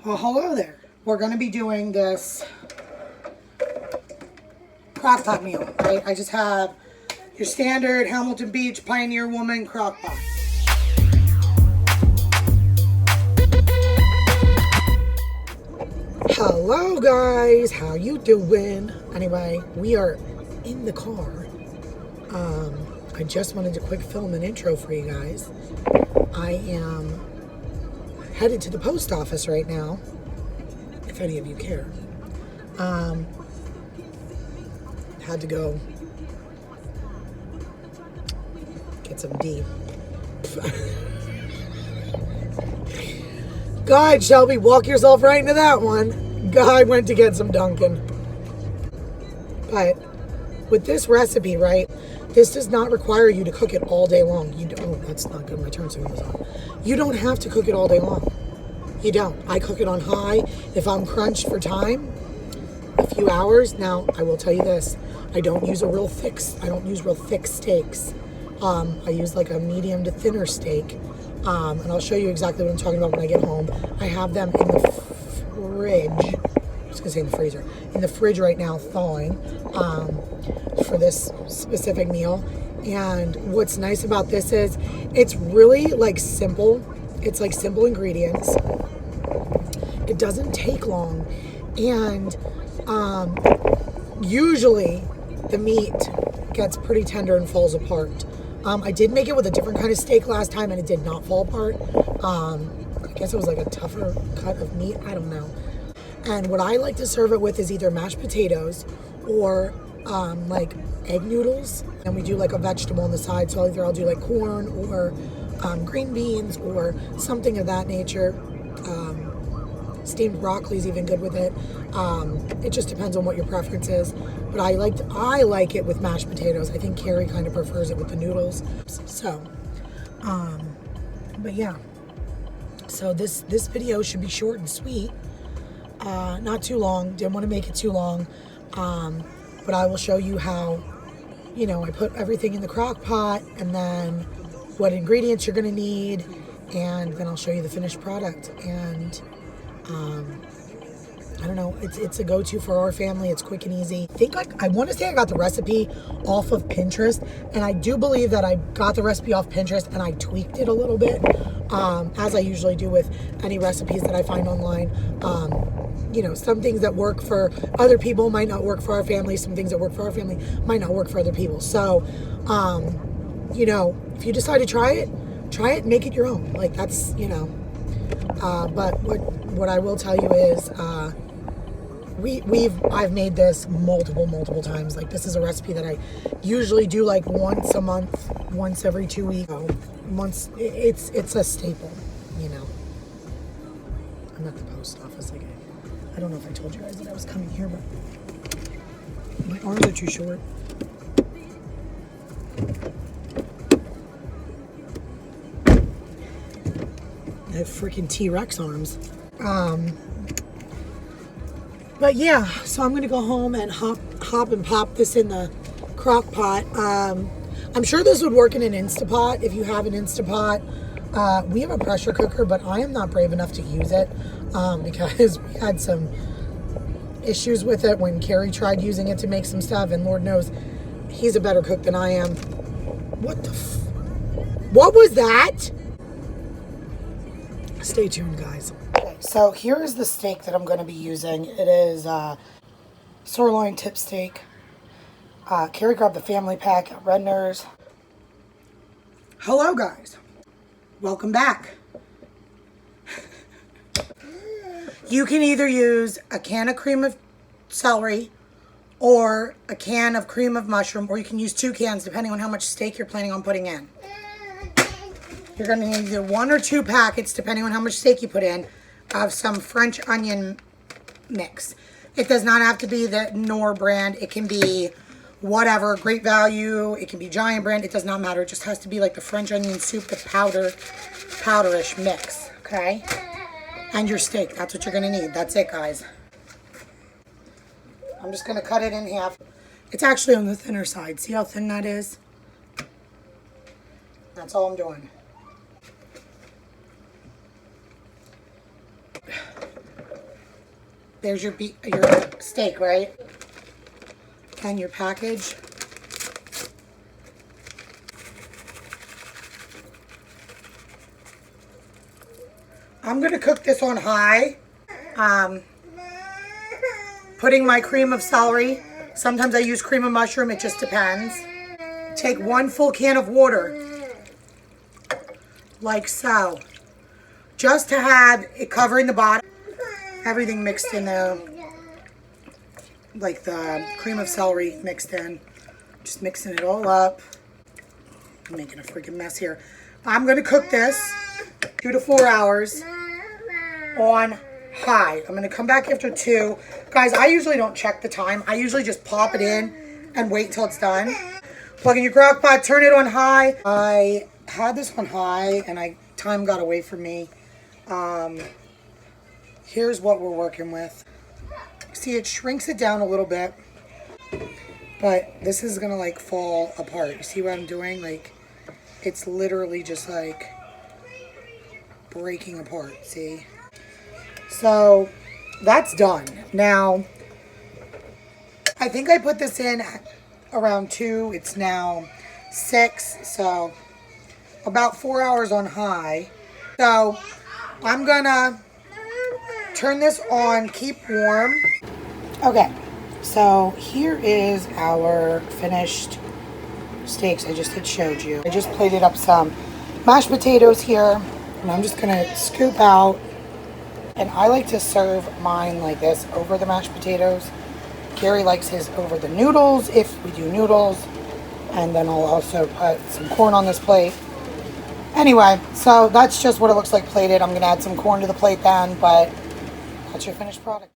Well, hello there. We're going to be doing this Crockpot meal, right? I just have your standard Hamilton Beach Pioneer Woman Crockpot. Hello guys, how you doing? Anyway, we are in the car. I just wanted to quick film an intro for you guys. I am headed to the post office right now, if any of you care. Had to go get some D. God, Shelby, walk yourself right into that one. God went to get some Dunkin'. But with this recipe, right, this does not require you to cook it all day long. You don't. Oh, that's not good. My turn signal was on. You don't have to cook it all day long. You don't. I cook it on high. If I'm crunched for time, a few hours. Now, I will tell you this. I don't use real thick steaks. I use like a medium to thinner steak. And I'll show you exactly what I'm talking about when I get home. I have them in the fridge. I was gonna say in the freezer. In the fridge right now, thawing, for this specific meal. And what's nice about this is it's really like simple. It's like simple ingredients. It doesn't take long. And usually the meat gets pretty tender and falls apart. I did make it with a different kind of steak last time and it did not fall apart. I guess it was like a tougher cut of meat. I don't know. And what I like to serve it with is either mashed potatoes or like egg noodles. And we do like a vegetable on the side. So either I'll do like corn or green beans or something of that nature. Steamed broccoli is even good with it. It just depends on what your preference is. But I like it with mashed potatoes. I think Carrie kind of prefers it with the noodles. So, but yeah. So this video should be short and sweet. Not too long. Didn't want to make it too long. But I will show you how, I put everything in the crock pot and then what ingredients you're going to need. And then I'll show you the finished product. And I don't know, it's a go-to for our family. It's quick and easy. I want to say I got the recipe off of Pinterest, and I do believe that I got the recipe off Pinterest and I tweaked it a little bit, as I usually do with any recipes that I find online. Some things that work for other people might not work for our family. Some things that work for our family might not work for other people. So, if you decide to try it, make it your own. Like that's, but what I will tell you is, I've made this multiple times. Like this is a recipe that I usually do like once a month, once every 2 weeks. It's a staple, I'm at the post office. Like I don't know if I told you guys that I was coming here, but my arms are too short. I have freaking T-Rex arms. But yeah, so I'm going to go home and hop and pop this in the crock pot. I'm sure this would work in an Instapot if you have an Instapot. We have a pressure cooker, but I am not brave enough to use it because we had some issues with it when Carrie tried using it to make some stuff, and Lord knows he's a better cook than I am. What the what was that? Stay tuned, guys. Okay, so here is the steak that I'm going to be using. It is sirloin tip steak. Carrie grabbed the family pack at Redner's. Hello, guys. Welcome back. You can either use a can of cream of celery or a can of cream of mushroom, or you can use 2 cans depending on how much steak you're planning on putting in. You're going to need either 1 or 2 packets, depending on how much steak you put in, of some French onion mix. It does not have to be the Knorr brand. It can be whatever, Great Value. It can be Giant brand. It does not matter. It just has to be like the French onion soup, the powderish mix, okay? And your steak. That's what you're going to need. That's it, guys. I'm just going to cut it in half. It's actually on the thinner side. See how thin that is? That's all I'm doing. There's your steak, right? And your package. I'm gonna cook this on high. Putting my cream of celery. Sometimes I use cream of mushroom, it just depends. Take 1 full can of water, like so. Just to have it covering the bottom. Everything mixed in there. Like the cream of celery mixed in. Just mixing it all up. I'm making a freaking mess here. I'm gonna cook this 2 to 4 hours on high. I'm gonna come back after 2. Guys, I usually don't check the time. I usually just pop it in and wait till it's done. Plug in your Crockpot, turn it on high. I had this on high and time got away from me. Here's what we're working with. See, it shrinks it down a little bit, but this is gonna like fall apart. You see what I'm doing? Like, it's literally just like breaking apart, see? So that's done. Now, I think I put this in around 2. It's now 6, so about 4 hours on high. So I'm gonna turn this on, keep warm. Okay, so here is our finished steaks I just had showed you. I just plated up some mashed potatoes here, and I'm just gonna scoop out. And I like to serve mine like this, over the mashed potatoes. Gary likes his over the noodles, if we do noodles. And then I'll also put some corn on this plate. Anyway, so that's just what it looks like plated. I'm gonna add some corn to the plate then, but that's your finished product.